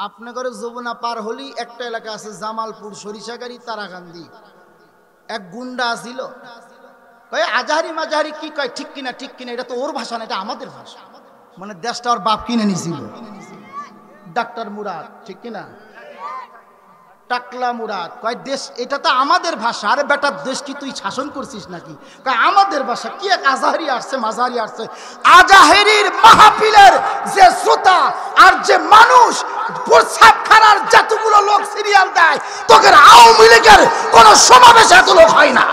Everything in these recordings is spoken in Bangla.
আপনাদের যমুনা পার হলি একটা এলাকা আছে জামালপুর সরিষাগাড়ি তারাকান্দি। এক গুন্ডা আসিল, কয় আজাহারি মাজাহারি কি কয়, ঠিক কিনা ঠিক কিনা, এটা তো ওর ভাষা না, এটা আমাদের ভাষা। মানে দেশটা ওর বাপ কিনে নিছিল। ডাক্তার মুরাদ, ঠিক কিনা, টাকলা মুরাদ কয় দেশ এটা তো আমাদের ভাষা। আরে বেটার দেশ কি তুই শাসন করছিস নাকি? কয় আমাদের ভাষা। কি এক আজাহারি আসছে মাজাহারি আসছে। আজাহারির মাহফিলের যে শ্রোতা আর যে মানুষ প্রসাবখানার যতগুলো লোক সিরিয়াল দেয়, তোদের আওয়ামী লীগের কোন সমাবেশে এত লোক হয় না।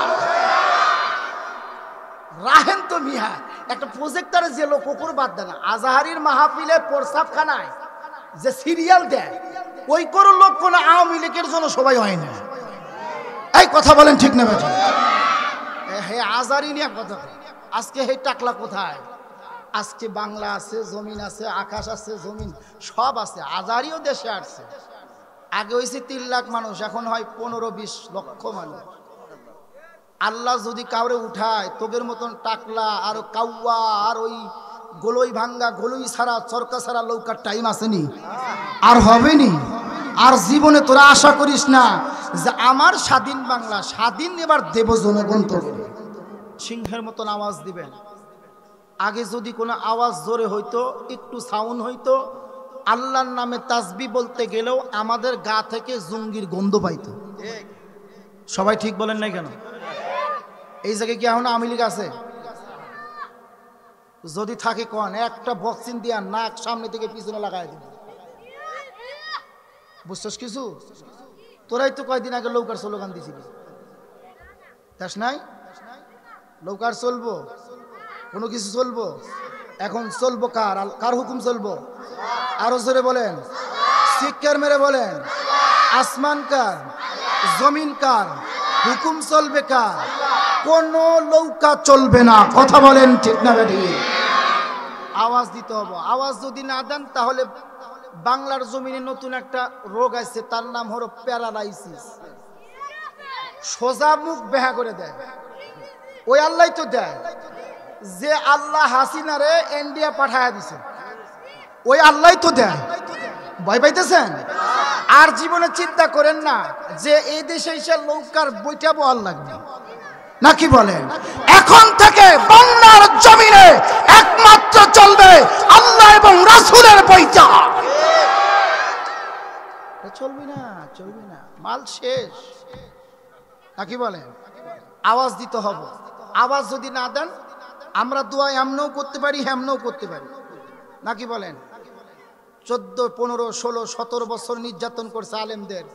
রাহেন তো মিয়া একটা প্রজেক্টরে যে লোক ওপর বাদ দেয় না। আজাহারির মাহফিলে প্রসাবখানায় যে সিরিয়াল দেয় ওই কোনো লোক কোন আওয়ামী লীগের জন্য সবাই হয় না। এই কথা বলেন ঠিক না বেটা? হে আজারি নিয়ে কথা। আজকে হে টাকলা কোথায়? আজকে বাংলা আছে, জমিন আছে, আকাশ আছে, জমিন সব আছে। আজারিও দেশে আসছে। আগে হয়েছে 3 লাখ মানুষ, এখন হয় 15-20 লক্ষ মানুষ। আল্লাহ যদি কাউরে উঠায়, তোদের মতন টাকলা আর কাউয়া আর ওই গোলই ভাঙ্গা গোলই ছাড়া চরকা ছাড়া লৌকার টাইম আসেনি, আর হবে নি। আর জীবনে তোরা আশা করিস না যে আমার স্বাধীন বাংলা স্বাধীন এবার দেব জনগণ তোকে সিংহের মতন আওয়াজ দিবেন। আগে যদি কোনো আওয়াজ জোরে হইতো, একটু সাউন্ড হইতো, আল্লাহর নামে তাসবিহ বলতে গেলেও আমাদের গা থেকে জঙ্গির গন্ধ পাইতো। সবাই ঠিক বলেন নাই কেন? এই জায়গায় কি এখন আওয়ামী লীগ আছে? যদি থাকে কোন একটা বক্সিং দিয়া নাক সামনে থেকে পিছনে লাগাই দিবে। বুঝছস কিছু? তোরাই তো কয়দিন আগে লৌকার স্লোগান দিছিলি, দেখ নাই? লৌকার চলবো, কোনো কিছু চলবো। এখন চলবো কার? কার হুকুম চলবো? আরো জোরে বলেন, শিক্ষার মেরে বলেন, আসমান কার, জমিন কার, হুকুম চলবে কার? কোন লৌকা চলবে না। কথা বলেন ঠিক না বেটি? আওয়াজ দিতে হবে। আওয়াজ যদি না দেন তাহলে বাংলার জমিনে নতুন একটা রোগ আছে, তার নাম হলো প্যারালাইসিস। সোজা মুখ বেহা করে দেয়। ওই আল্লাহ তো দেয়, যে আল্লাহ হাসিনারে ইন্ডিয়া পাঠায়া দিছে, ওই আল্লাহ তো দেয়। ভয় পাইতেছেন? আর জীবনে চিন্তা করেন না যে এই দেশে এসে লৌকার বইটা বল লাগবে নাকি বলেন? এখন থেকে বাংলার জমিনে একমাত্র চলবে আল্লাহ এবং রাসূলের বইটা। চলবে না, চলবে না, মাল শেষ নাকি বলেন? আওয়াজ দিতে হবে। আওয়াজ যদি না দেন, আমরা দোয়া এমনও করতে পারি, হেমনও করতে পারি নাকি বলেন? 14, 15, 16, 17 বছর নির্যাতন করছে আলেমদের।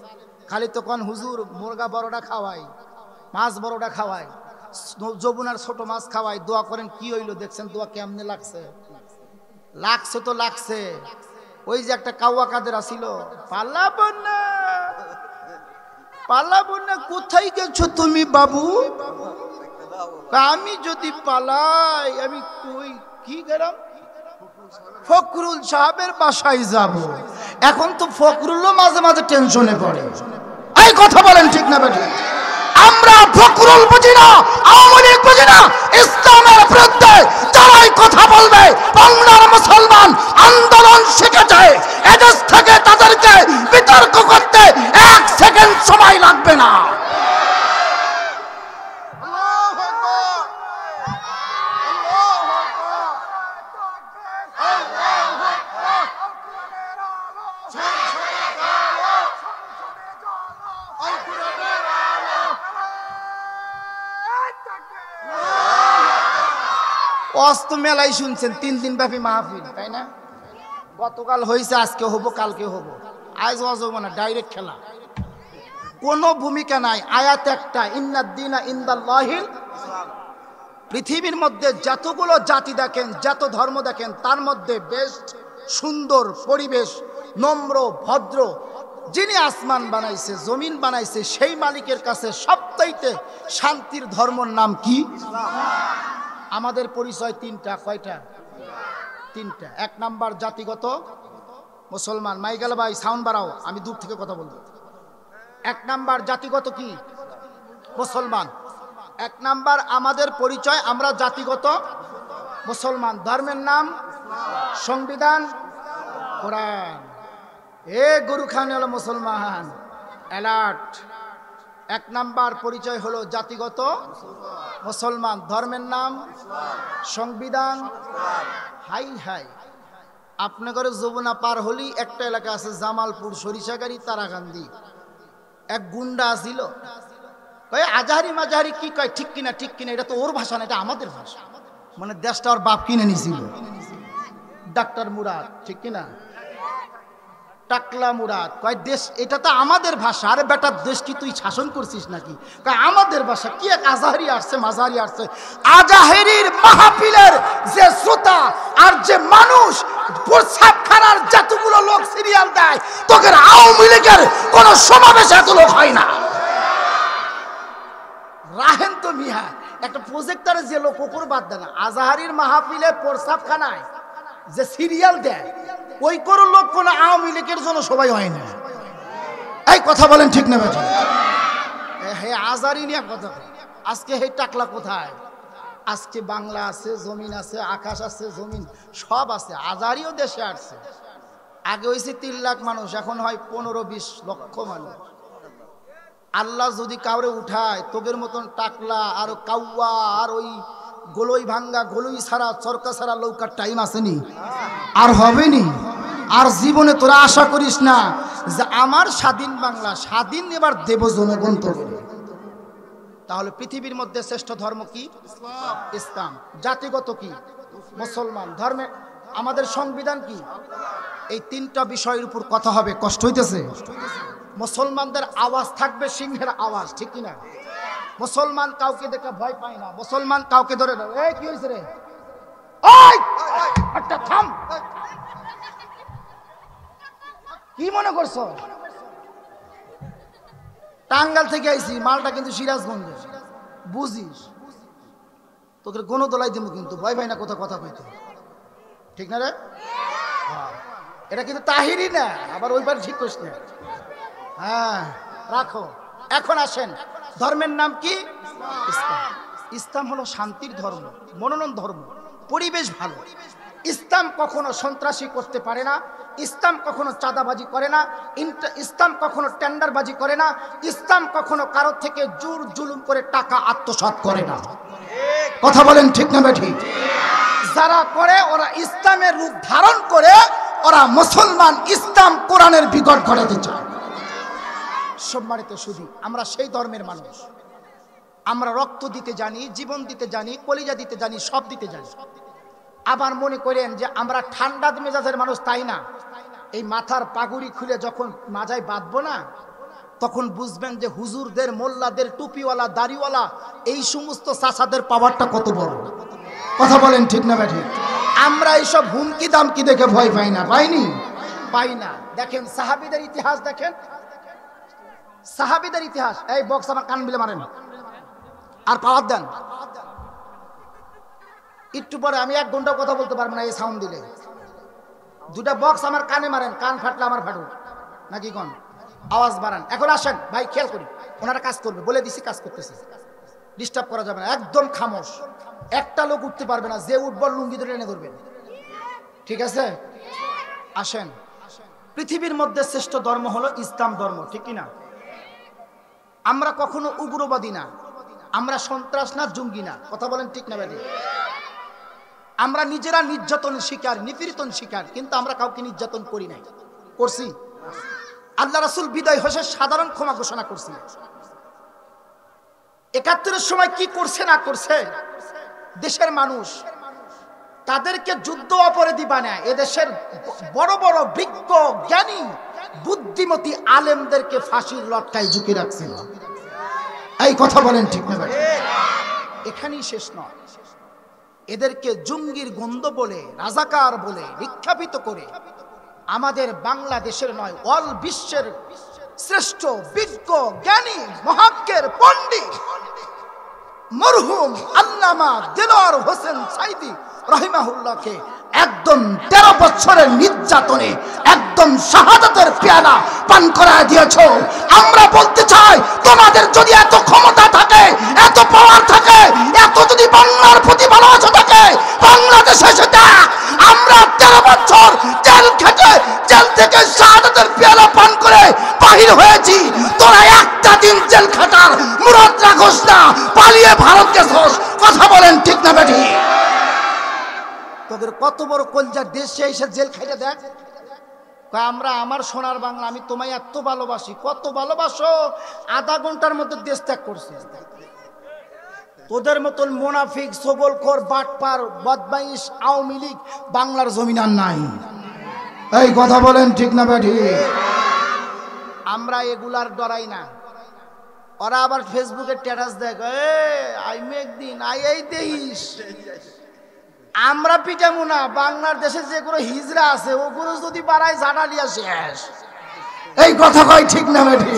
খালি তো কোন হুজুর মুরগা বড়টা খাওয়াই, মাছ বড়টা খাওয়াই, যমুনার ছোট মাছ খাওয়াই। দোয়া করেন কি হইলো? দেখছেন দোয়া কেমনে লাগছে? লাগছে তো লাগছে। ওই যে একটা কাউয়া কাদের আসিল, পালাবো না পালাবো না, কোথায় গেছো তুমি বাবু? আমি যদি পালাই আমি কই কি গেলাম? ফখরুল সাহেবের বাসায় যাব। এখন তো ফখরুলও মাঝে মাঝে টেনশনে পড়ে। এই কথা বলেন ঠিক না বেটি? আমরা ফখরুল বুঝি না, আওয়ামী লীগ বুঝি না। ইসলামের বিরুদ্ধে যারাই কথা বলবে, বাংলার মুসলমান আন্দোলন শিখেছে, এদেশ থেকে তাদেরকে বিতর্ক করতে 1 সেকেন্ড সময় লাগবে না। অস্ত মেলাই শুনছেন 3 দিন ব্যাপী মাহফিল, তাই না? গতকাল হয়েছে, আজকে হবো, কালকে হবো। আজ হবো না, ডাইরেক্ট খেলা, কোনো ভূমিকা নাই। আয়াত একটা, ইন্নাদ-দীনা ইনদাল্লাহিল। পৃথিবীর মধ্যে যতগুলো জাতি দেখেন, যত ধর্ম দেখেন, তার মধ্যে বেস্ট সুন্দর পরিবেশ, নম্র ভদ্র, যিনি আসমান বানাইছে, জমিন বানাইছে, সেই মালিকের কাছে সবচাইতে শান্তির ধর্মের নাম কি? আমাদের পরিচয় 3টা। কয়টা? 3টা। 1 নাম্বার জাতিগত মুসলমান। মাইকেল ভাই সাউন্ড বাড়াও, আমি দূর থেকে কথা বলবো। 1 নাম্বার জাতিগত কি? মুসলমান। 1 নাম্বার আমাদের পরিচয়, আমরা জাতিগত মুসলমান। ধর্মের নাম সংবিধান, কোরআন। এ গরু খান হলো মুসলমান, অ্যালার্ট। এক নাম্বার পরিচয় হলো জাতিগত মুসলমান, ধর্মের নাম সংবিধান। হাই হাই, আপনাদের যমুনা পার হলি একটা এলাকা আছে জামালপুর, সরিষাগাড়ি, তারাকান্দি। এক গুন্ডা আসিল, কয় আজাহারি মাজাহারি কি কয়, ঠিক কিনা ঠিক কিনা, এটা তো ওর ভাষা না, এটা আমাদের ভাষা। মানে দেশটা ওর বাপ কিনে নিছিল। ডাক্তার মুরাদ, ঠিক কিনা, টাকলা মুরাদ কয় দেশ এটা তো আমাদের ভাষা। আরে বেটা, দেশ কি তুই শাসন করছিস নাকি? কয় আমাদের ভাষা। কি এক আজাহারি আসছে মাজাহারি আসছে। আজাহারির মাহফিলের যে শ্রোতা আর যে মানুষ প্রসাবখানার যতগুলো লোক সিরিয়াল দেয়, তোদের আওয়ামী লীগের কোন সমাবেশে এত লোক হয় না। রাহেন তো মিয়া, একটা প্রজেক্টরে যে লোক ওপর বাদ দেয় না। আজাহারির মাহফিলে প্রসাবখানায় যে সিরিয়াল দেয়, ওই কোনো লোক কোন আওয়ামী লীগের জন্য সবাই হয় না। এই কথা বলেন ঠিক না বেটা? হে আজারি নিয়ে কথা। আজকে হে টাকলা কোথায়? আজকে বাংলা আছে, জমিন আছে, আকাশ আছে, জমিন সব আছে। আজারিও দেশে আসছে। আগে হয়েছে 3 লাখ মানুষ, এখন হয় 15-20 লক্ষ মানুষ। আল্লাহ যদি কাউরে উঠায়, তোদের মতন টাকলা আর কাউয়া আর ওই গোলই ভাঙ্গা গোলই ছাড়া চরকা ছাড়া লৌকার টাইম আসেনি, আর হবে নি। আর জীবনে তোরা আশা করিস না যে আমার স্বাধীন বাংলা স্বাধীন এবার দেব জনগণ তৈরি। তাহলে পৃথিবীর মধ্যে শ্রেষ্ঠ ধর্ম কি? ইসলাম। জাতিগত কি? মুসলমান। ধর্মে আমাদের সংবিধান কি? এই 3টা বিষয়ের উপর কথা হবে। কষ্ট হইতেছে? মুসলমানদের আওয়াজ থাকবে সিংহের আওয়াজ, ঠিক কিনা? মুসলমান কাউকে দেখে ভয় পায় না। মুসলমান কাউকে ধরে না, এই কি হয়েছে রে, ওই একটা থাম, কি মনে করছো? টাঙ্গাল থেকে আইছি, মালটা কিন্তু সিরাজগঞ্জে, বুঝিস? তোকে কোনো দলাই দিব কিন্তু, ভয় পাই না কোথাও কথা কইতে, ঠিক না রে? এটা কিন্তু তাহিরি না, আবার ওইবার ঠিক করিস না। হ্যাঁ রাখো। এখন আসেন, ধর্মের নাম কি? ইসলাম। ইসলাম হলো শান্তির ধর্ম, মনোনয়ন ধর্ম, পরিবেশ ভালো। ইসলাম কখনো সন্ত্রাসী করতে পারে না। ইসলাম কখনো চাঁদাবাজি করে না। ইসলাম কখনো টেন্ডারবাজি করে না। ইসলাম কখনো কারোর থেকে জোর জুলুম করে টাকা আত্মসাৎ করে না। কথা বলেন ঠিক না বেঠিক? যারা করে ওরা ইসলামের রূপ ধারণ করে, ওরা মুসলমান, ইসলাম কোরআনের বিকট ঘটাতে চায়। সম্মানিত শুধু আমরা সেই ধর্মের মানুষ। আমরা রক্ত দিতে জানি, জীবন দিতে জানি, কলিজা দিতে জানি, সব দিতে জানি। আবার মনে করেন যে আমরা ঠান্ডা মেজাজের মানুষ, তাই না? এই মাথার পাগুড়ি খুলে যখন মাজায় বাঁধবো না, তখন বুঝবেন যে হুজুরদের, মোল্লাদের, টুপিওয়ালা, দাড়িওয়ালা, এই সমস্ত চাচাদের পাওয়ারটা কত বড়। কথা বলেন ঠিক না ঠিক? আমরা এইসব হুমকি দামকি দেখে ভয় পাই না, পাইনি? পাই না। দেখেন সাহাবীদের ইতিহাস, দেখেন সাহাবীদের ইতিহাস। এই বক্স আমার কান বিলে মারেন আর পাওয়ার দেন। একটু পরে আমি 1 ঘন্টা কথা বলতে পারবো না এই সাউন্ড দিলে। 2টা বক্স আমার কানে মারেন, কান ফাটলে আমার ফাটুক নাকি কোন আওয়াজ বাড়ান। এখন আসেন ভাই, খেয়াল করি, ওনারা কাজ করবে, বলে দিছি কাজ করতেছে, ডিস্টার্ব করা যাবে না, একদম খামোশ। একটা লোক উঠতে পারবে না, যে উঠবর লুঙ্গি ধরে এনে ধরবেন, ঠিক আছে? আসেন, পৃথিবীর মধ্যে শ্রেষ্ঠ ধর্ম হলো ইসলাম ধর্ম, ঠিক কিনা? আমরা কখনো উগ্রবাদী না, আমরা সন্ত্রাস না, জঙ্গি না। কথা বলেন ঠিক না বেটি? আমরা নিজেরা নির্যাতন শিকার, নিপীড়িতন শিকার, কিন্তু আমরা কাউকে নির্যাতন করি নাই। করছি? আল্লাহ রাসূল বিদায় হয়ে সাধারণ ক্ষমা ঘোষণা করছি। ৭১-এর সময় কি করছে না করছে দেশের মানুষ, তাদেরকে যুদ্ধ অপরাধী বানায় এদেশের বড় বড় বিজ্ঞ জ্ঞানী বুদ্ধিমতী আলেমদেরকে ফাঁসির লটকায় ঝুঁকি রাখছিল। এই কথা বলেন ঠিক না? এখানেই শেষ নয়, এদেরকে জঙ্গির গন্ধ বলে, রাজাকার বলে বিখ্যাপিত করে আমাদের বাংলাদেশের নয়, অল বিশ্বের শ্রেষ্ঠ বিজ্ঞ জ্ঞানী মহাক্কের পণ্ডিত মরহুম আল্লামা দেলোয়ার হোসেন সাইদি রাহিমাহুল্লাহকে একদম 13 বছরের নির্যাতনে একদম শাহাদাতের পেয়ালা পান করায় দিয়েছো। আমরা বলতে চাই, তোমাদের যদি এত ক্ষমতা থাকে, এত পাওয়ার থাকে, এত যদি বাংলার প্রতি ভালোবাসা থাকে, বাংলাদেশে এসে দেখ, আমরা 13 বছর জেল খেটে জেল থেকে শাহাদাতের পেয়ালা পান করে বাহির হয়েছি। তোরা একটা দিন জেল খাটার মুরাদ রাখোস না, পালিয়ে ভারত গেছস। কথা বলেন ঠিক না বেঠি? তোদের কত বড় কলজার দেশে এসে জেল খাইতে দেখ। আমরা আমার সোনার বাংলা, আমি তোমায় এত ভালোবাসি। কত ভালোবাসো? আধা ঘন্টার মধ্যে দেশ ত্যাগ করছে। তোদের মতন মুনাফিক, সগলখোর, বাটপার, বদমাইশ আওয়ামী লীগ বাংলার জমিন আর নাই। এই কথা বলেন ঠিক না বেঠি? আমরা এগুলার ডরাই না। ওরা আবার ফেসবুকে স্ট্যাটাস দেখ, আইমে একদিন আই এই দেইস। আমরা পিটামু না। বাংলার দেশে যেগুলো হিজরা আছে ওগুলো যদি বাড়ায় জানালিয়া শেষ। এই কথা কয় ঠিক না বেঠি?